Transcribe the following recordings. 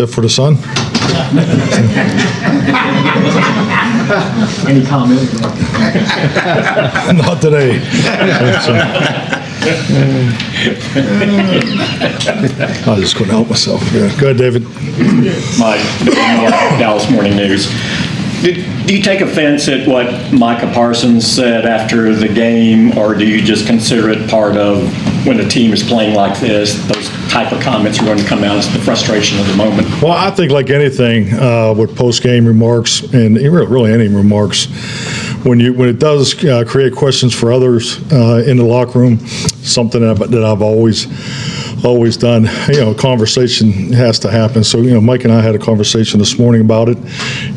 For the sun? Any comment? Not today. I just couldn't help myself. Yeah. Go ahead, David. Mike, Dallas Morning News. Do you take offense at what Micah Parsons said after the game, or do you just consider it part of when a team is playing like this, those type of comments are going to come out as the frustration of the moment? Well, I think like anything with post-game remarks and really any remarks, when it does create questions for others in the locker room, something that I've always done, conversation has to happen. So, Mike and I had a conversation this morning about it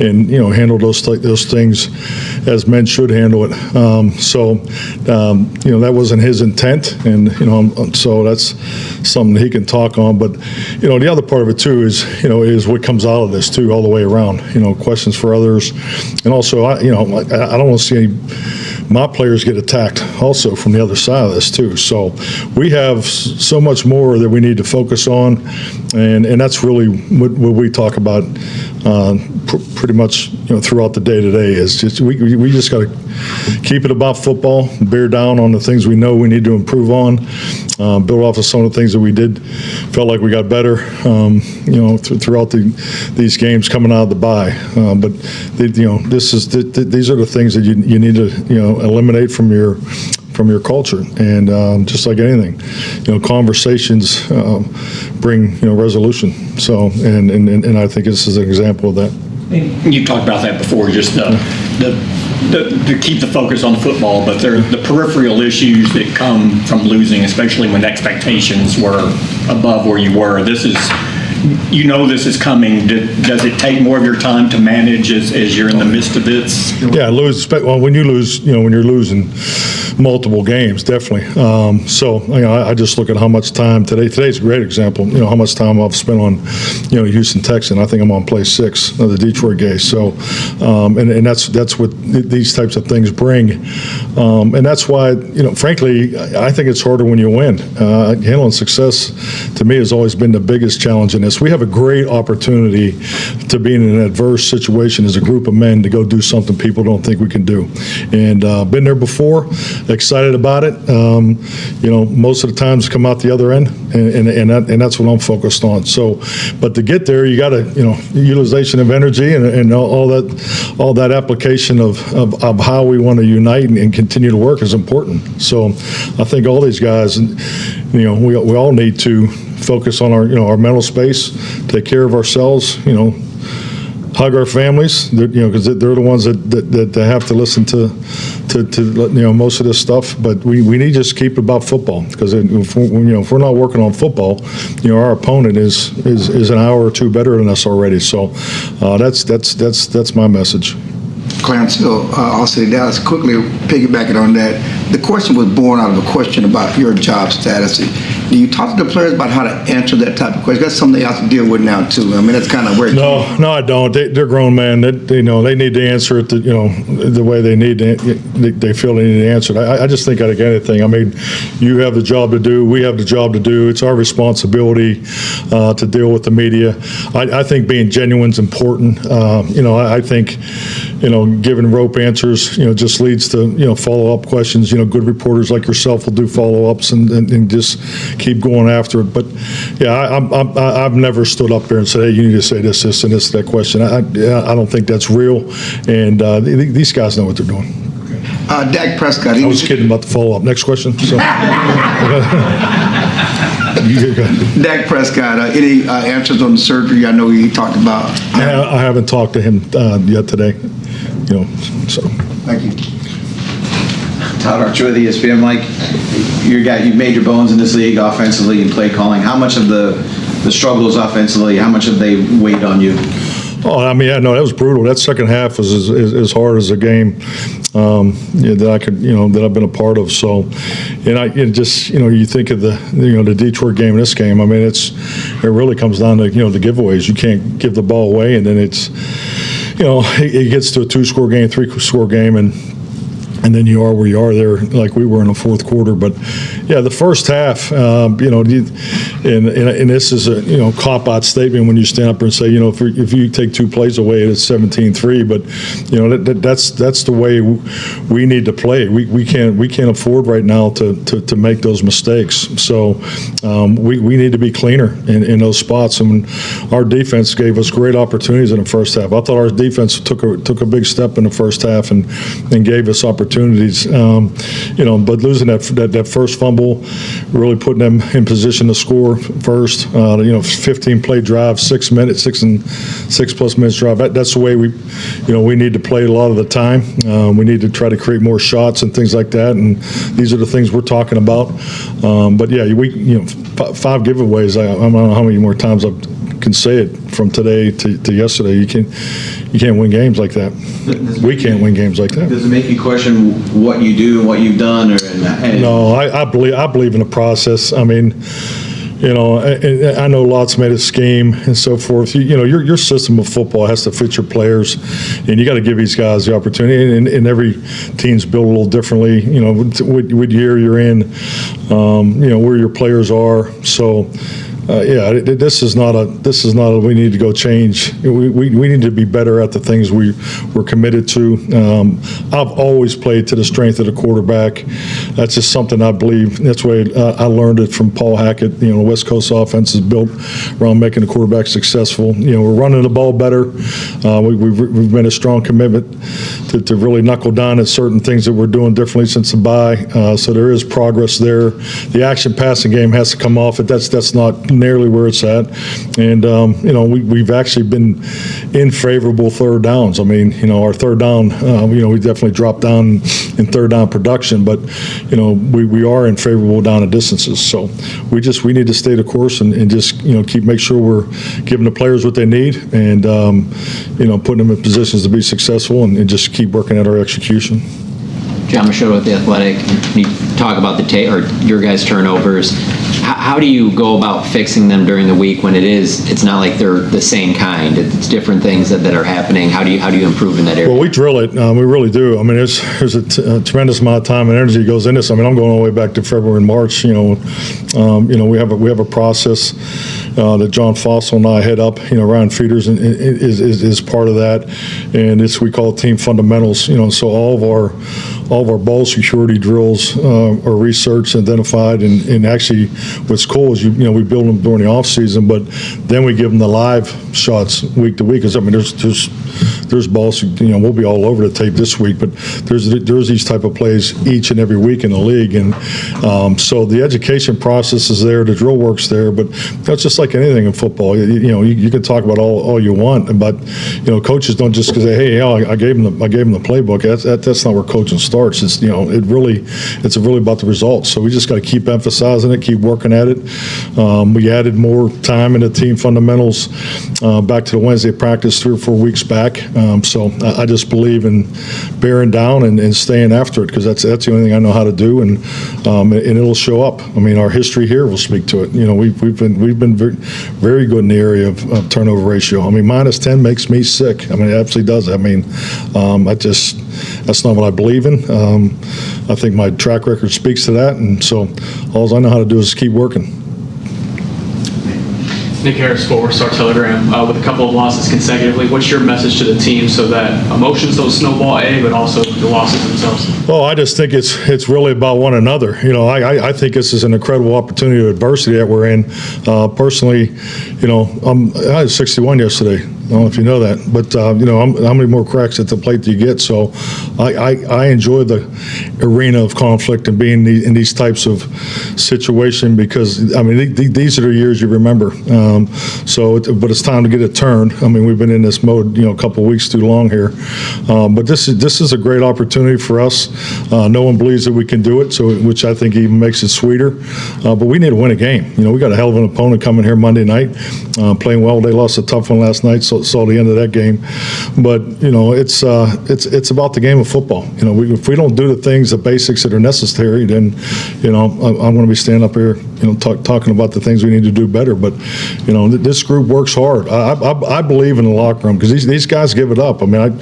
and, handled those things as men should handle it. That wasn't his intent. And, so that's something he can talk on. But, the other part of it too is what comes out of this too, all the way around, questions for others. And also, I don't want to see my players get attacked also from the other side of this too. So we have so much more that we need to focus on, and that's really what we talk about pretty much throughout the day today. Is just we just got to keep it about football, bear down on the things we know we need to improve on, build off of some of the things that we felt like we got better throughout these games coming out of the bye. But these are the things that you need to eliminate from your culture. And just like anything, conversations bring resolution. So and I think this is an example of that. You talked about that before, just to keep the focus on the football, but there are the peripheral issues that come from losing, especially when expectations were above where you were. This is coming. Does it take more of your time to manage as you're in the midst of this? Yeah, when you lose, when you're losing multiple games, definitely. I just look at how much time today's a great example, how much time I've spent on, Houston Texan. I think I'm on play 6 of the Detroit game. So, and that's what these types of things bring. And that's why, frankly, I think it's harder when you win. Handling success, to me, has always been the biggest challenge in this. We have a great opportunity to be in an adverse situation as a group of men to go do something people don't think we can do. And been there before, excited about it. Most of the times come out the other end, and that's what I'm focused on. So, but to get there, you got to, utilization of energy and all that application of how we want to unite and continue to work is important. So I think all these guys, we all need to focus on our mental space, take care of ourselves, hug our families, because they're the ones that have to listen to most of this stuff. But we need to just keep it about football, because if we're not working on football, our opponent is an hour or two better than us already. So that's my message. Clarence Hill, All-City Dallas. Quickly piggybacking on that, the question was born out of a question about your job status. Do you talk to the players about how to answer that type of question? That's something they have to deal with now too. I mean, that's kind of where. No, I don't. They're grown men. They need to answer it. The way they need to. They feel they need to answer it. I just think like anything. I mean, you have the job to do. We have the job to do. It's our responsibility to deal with the media. I think being genuine is important. I think giving rope answers just leads to follow-up questions. Good reporters like yourself will do follow-ups and just keep going after it. But yeah, I've never stood up there and said, hey, you need to say this, and this, that question. I don't think that's real, and these guys know what they're doing. Dak Prescott. I was kidding about the follow-up. Next question. So. Dak Prescott, any answers on the surgery? I know he talked about. I haven't talked to him yet today. So. Thank you. Todd Archer with ESPN. Mike, you've made your bones in this league offensively in play calling. How much of the struggles offensively, how much have they weighed on you? Oh, I mean, that was brutal. That second half was as hard as a game that I could, that I've been a part of. So, you think of the Detroit game and this game. I mean, it really comes down to the giveaways. You can't give the ball away, and then it's, it gets to a 2-score game, 3-score game, and and then you are where you are there, like we were in the fourth quarter. But yeah, the first half, and this is a cop-out statement when you stand up and say, if you take 2 plays away, it's 17-3. But that's the way we need to play. We can't afford right now to make those mistakes. So we need to be cleaner in those spots. And our defense gave us great opportunities in the first half. I thought our defense took a big step in the first half and gave us opportunities. But losing that first fumble, really putting them in position to score first. 15-play drive, 6 minutes, 6+ minutes drive. That's the way we need to play a lot of the time. We need to try to create more shots and things like that. And these are the things we're talking about. But yeah, 5 giveaways. I don't know how many more times I can say it from today to yesterday. You can't win games like that. We can't win games like that. Does it make you question what you do and what you've done? No, I believe in the process. I mean, I know lots made a scheme and so forth. Your system of football has to fit your players, and you got to give these guys the opportunity. And every team's built a little differently. What year you're in, where your players are. So. This is not a we need to go change. We need to be better at the things we're committed to. I've always played to the strength of the quarterback. That's just something I believe. That's the way I learned it from Paul Hackett. The West Coast offense is built around making the quarterback successful. We're running the ball better. We've made a strong commitment to really knuckle down at certain things that we're doing differently since the bye. So there is progress there. The action passing game has to come off it. That's not nearly where it's at, and we've actually been in favorable third downs. I mean, our third down, we definitely dropped down in third down production, but we are in favorable down and distances. So we need to stay the course and just make sure we're giving the players what they need and putting them in positions to be successful and just keep working at our execution. John Machado with The Athletic. You talk about your guys' turnovers. How do you go about fixing them during the week when it's not like they're the same kind? It's different things that are happening. How do you improve in that area? Well, we drill it. We really do. I mean, there's a tremendous amount of time and energy goes into this. I mean, I'm going all the way back to February and March. We have a process that John Fossil and I head up. Ryan Feeders is part of that, and we call it team fundamentals. So all of our ball security drills are researched, identified, and actually what's cool is we build them during the off season, but then we give them the live shots week to week. Because I mean, there's balls. We'll be all over the tape this week, but there's these type of plays each and every week in the league, and so the education process is there, the drill work's there, but that's just like anything in football. You can talk about all you want, but coaches don't just say, hey, I gave them the playbook. That's not where coaching starts. It's it's really about the results. So we just got to keep emphasizing it, keep working at it. We added more time into team fundamentals back to the Wednesday practice 3 or 4 weeks back. So I just believe in bearing down and staying after it, because that's the only thing I know how to do, and it'll show up. I mean, our history here will speak to it. We've been very, very good in the area of turnover ratio. I mean, -10 makes me sick. I mean, it absolutely does. I mean, that's not what I believe in. I think my track record speaks to that, and so all I know how to do is keep working. Nick Harris, Forward Star Telegram, with a couple of losses consecutively. What's your message to the team so that emotions don't snowball, but also the losses themselves? Well, I just think it's really about one another. I think this is an incredible opportunity of adversity that we're in. Personally, I was 61 yesterday. I don't know if you know that, but how many more cracks at the plate do you get? So I enjoy the arena of conflict and being in these types of situations, because I mean these are the years you remember. But it's time to get it turned. I mean, we've been in this mode a couple of weeks too long here, but this is a great opportunity for us. No one believes that we can do it, which I think even makes it sweeter. But we need to win a game. We got a hell of an opponent coming here Monday night, playing well. They lost a tough one last night, so saw the end of that game. But it's about the game of football. If we don't do the things, the basics that are necessary, then I'm going to be standing up here talking about the things we need to do better. But this group works hard. I believe in the locker room because these guys give it up. I mean,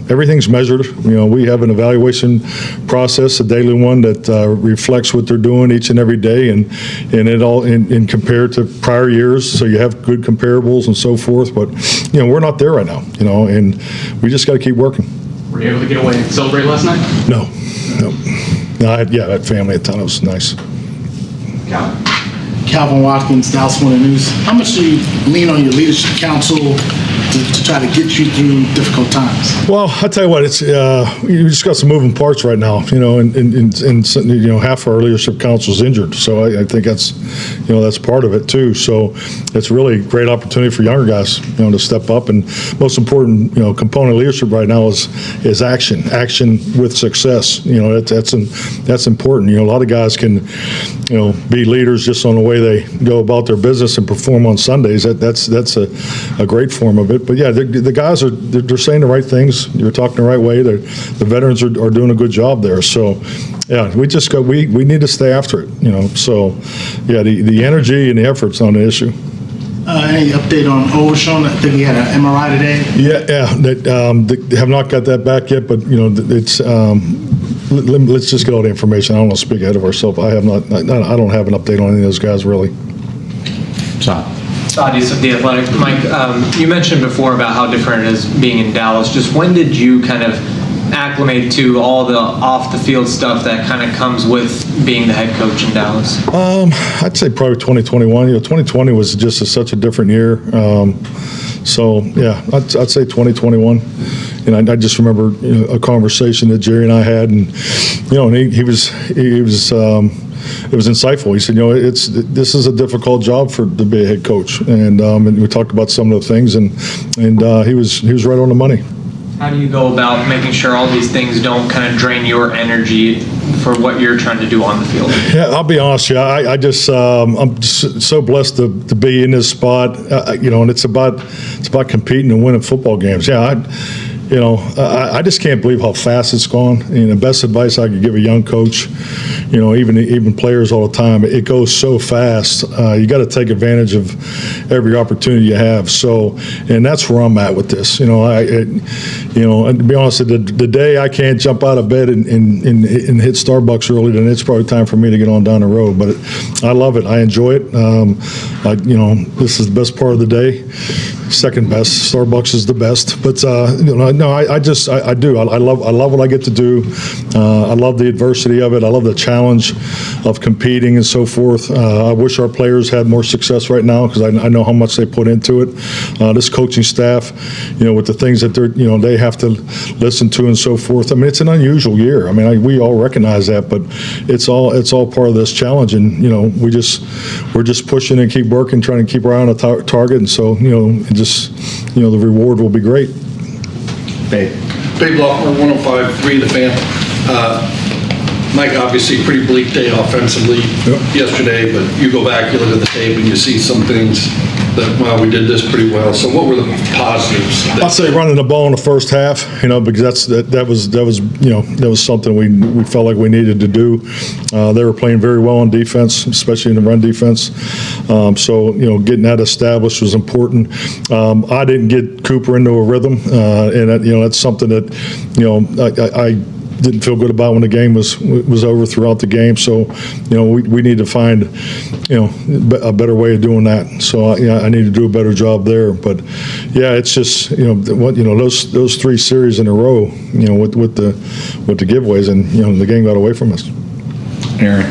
everything's measured. We have an evaluation process, a daily one that reflects what they're doing each and every day, and it all in compared to prior years. So you have good comparables and so forth. But we're not there right now. And we just got to keep working. Were you able to get away and celebrate last night? No. I had family at the time. It was nice. Calvin Watkins, Dallas Morning News. How much do you lean on your leadership council to try to get you through difficult times? Well, I tell you what, it's you just got some moving parts right now, and half our leadership council is injured, so I think that's part of it too. So it's really a great opportunity for younger guys, to step up, and most important, component of leadership right now is action with success. That's important. A lot of guys can, be leaders just on the way they go about their business and perform on Sundays. That's a great form of it. But yeah, the guys they're saying the right things. You're talking the right way. The veterans are doing a good job there. So yeah, we need to stay after it. So yeah, the energy and the effort's not an issue. Any update on Overshawn? I think he had an MRI today. Yeah. They have not got that back yet, but it's. Let's just get all the information. I don't want to speak ahead of ourselves. I don't have an update on any of those guys really. Adi's of The Athletic. Mike, you mentioned before about how different it is being in Dallas. Just when did you kind of acclimate to all the off-the-field stuff that kind of comes with being the head coach in Dallas? I'd say probably 2021. 2020 was just such a different year. So yeah, I'd say 2021. And I just remember a conversation that Jerry and I had, and and he was it was insightful. He said, this is a difficult job to be a head coach, and we talked about some of the things, and he was right on the money. How do you go about making sure all these things don't kind of drain your energy for what you're trying to do on the field? Yeah, I'll be honest with you. I'm just so blessed to be in this spot. And it's about competing and winning football games. Yeah, I just can't believe how fast it's gone. The best advice I could give a young coach, even players all the time, it goes so fast. You got to take advantage of every opportunity you have. So, and that's where I'm at with this. And to be honest, the day I can't jump out of bed and hit Starbucks early, then it's probably time for me to get on down the road. But I love it. I enjoy it. This is the best part of the day. Second best. Starbucks is the best. But I do. I love what I get to do. I love the adversity of it. I love the challenge of competing and so forth. I wish our players had more success right now because I know how much they put into it. This coaching staff, with the things that they have to listen to and so forth. I mean, it's an unusual year. I mean, we all recognize that, but it's all part of this challenge. And we're just pushing and keep working, trying to keep our eye on the target. And so the reward will be great. Babe. Babe Lochner, 105.3 The Fan. Mike, obviously pretty bleak day offensively yesterday, but you go back, you look at the tape, and you see some things that, wow, we did this pretty well. So what were the positives? I'd say running the ball in the first half, because that was something we felt like we needed to do. They were playing very well on defense, especially in the run defense. So getting that established was important. I didn't get Cooper into a rhythm, and that's something that I didn't feel good about when the game was over throughout the game. So, we need to find, a better way of doing that. So, I need to do a better job there. But, yeah, it's just, those three series in a row, with the giveaways, and the game got away from us. Aaron.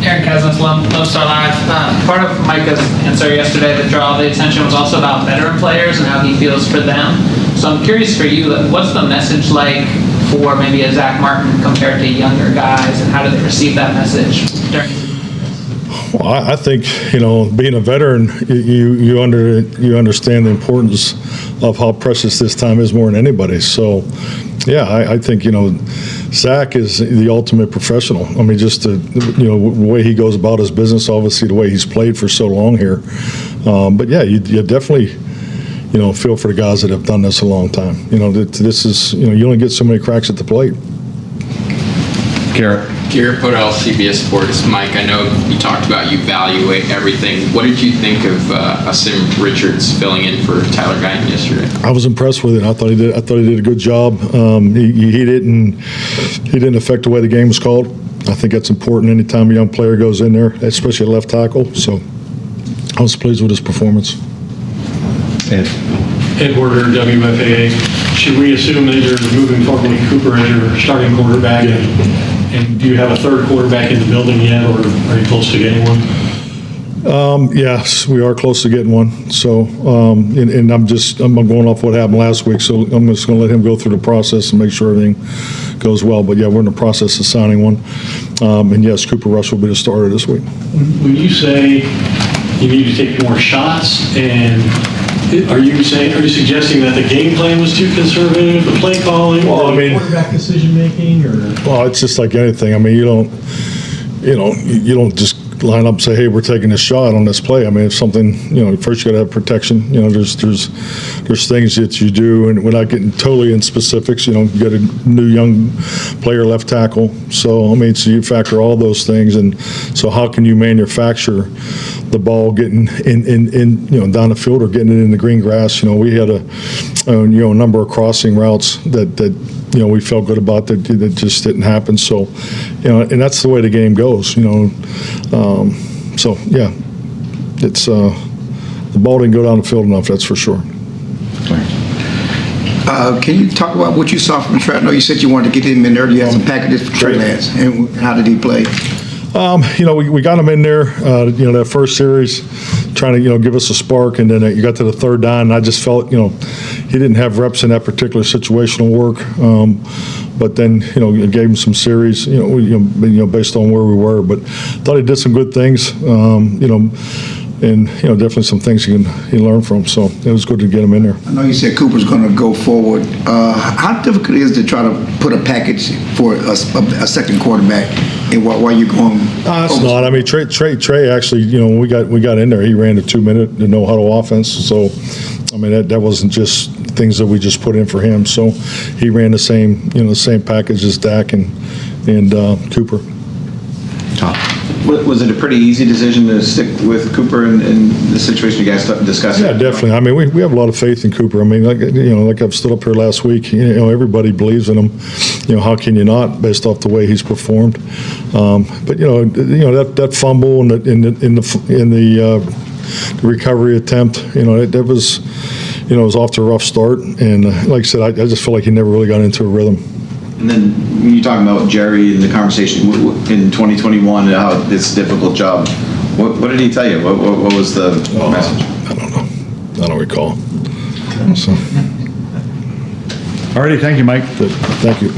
Aaron Kazmas, Lone Star Live. Part of Micah's answer yesterday that drew all the attention was also about veteran players and how he feels for them. So I'm curious for you, what's the message like for maybe a Zach Martin compared to younger guys, and how do they receive that message during? Well, I think being a veteran, you understand the importance of how precious this time is more than anybody. So, yeah, I think Zach is the ultimate professional. I mean, just the way he goes about his business, obviously the way he's played for so long here. But yeah, you definitely feel for the guys that have done this a long time. This is, you only get so many cracks at the plate. Garrett Podell, CBS Sports. Mike, I know you talked about you evaluate everything. What did you think of Asim Richards filling in for Tyler Guyton yesterday? I was impressed with it. I thought he did a good job. He didn't affect the way the game was called. I think that's important anytime a young player goes in there, especially at left tackle. So I was pleased with his performance. Ed Werder, WFAA. Should we assume that you're moving forward with Cooper as your starting quarterback? And do you have a third quarterback in the building yet, or are you close to getting one? Yes, we are close to getting one. So, and I'm going off what happened last week. So I'm just going to let him go through the process and make sure everything goes well. But yeah, we're in the process of signing one. And yes, Cooper Rush will be the starter this week. When you say you need to take more shots, and are you suggesting that the game plan was too conservative, the play calling, or quarterback decision making, or? Well, it's just like anything. I mean, you don't just line up and say, hey, we're taking a shot on this play. I mean, if something, first you got to have protection. There's things that you do, and without getting totally in specifics, you get a new young player left tackle. So, I mean, so you factor all those things, and so how can you manufacture the ball getting in down the field or getting it in the green grass? We had a number of crossing routes that we felt good about that just didn't happen. So, and that's the way the game goes. So yeah, it's the ball didn't go down the field enough. That's for sure. Can you talk about what you saw from Trey? I know you said you wanted to get him in there. You had some packages for Trey Lance, and how did he play? We got him in there, that first series, trying to, give us a spark, and then you got to the third down, and I just felt, he didn't have reps in that particular situational work. But then, it gave him some series, based on where we were. But thought he did some good things, and definitely some things he learn from. So it was good to get him in there. I know you said Cooper's going to go forward. How difficult is it to try to put a package for a second quarterback, and while you're going? It's not. I mean, Trey actually, when we got in there, he ran the 2-minute no huddle offense. So, I mean, that wasn't just things that we just put in for him. So he ran the same package as Dak and Cooper. Was it a pretty easy decision to stick with Cooper in the situation you guys discussed? Yeah, definitely. I mean, we have a lot of faith in Cooper. I mean, like I've stood up here last week, everybody believes in him. How can you not, based off the way he's performed? But that fumble in the recovery attempt, that was, it was off to a rough start. And like I said, I just feel like he never really got into a rhythm. And then when you talk about Jerry and the conversation in 2021 and how it's a difficult job, what did he tell you? What was the message? I don't know. I don't recall. So. All righty, thank you, Mike. Thank you.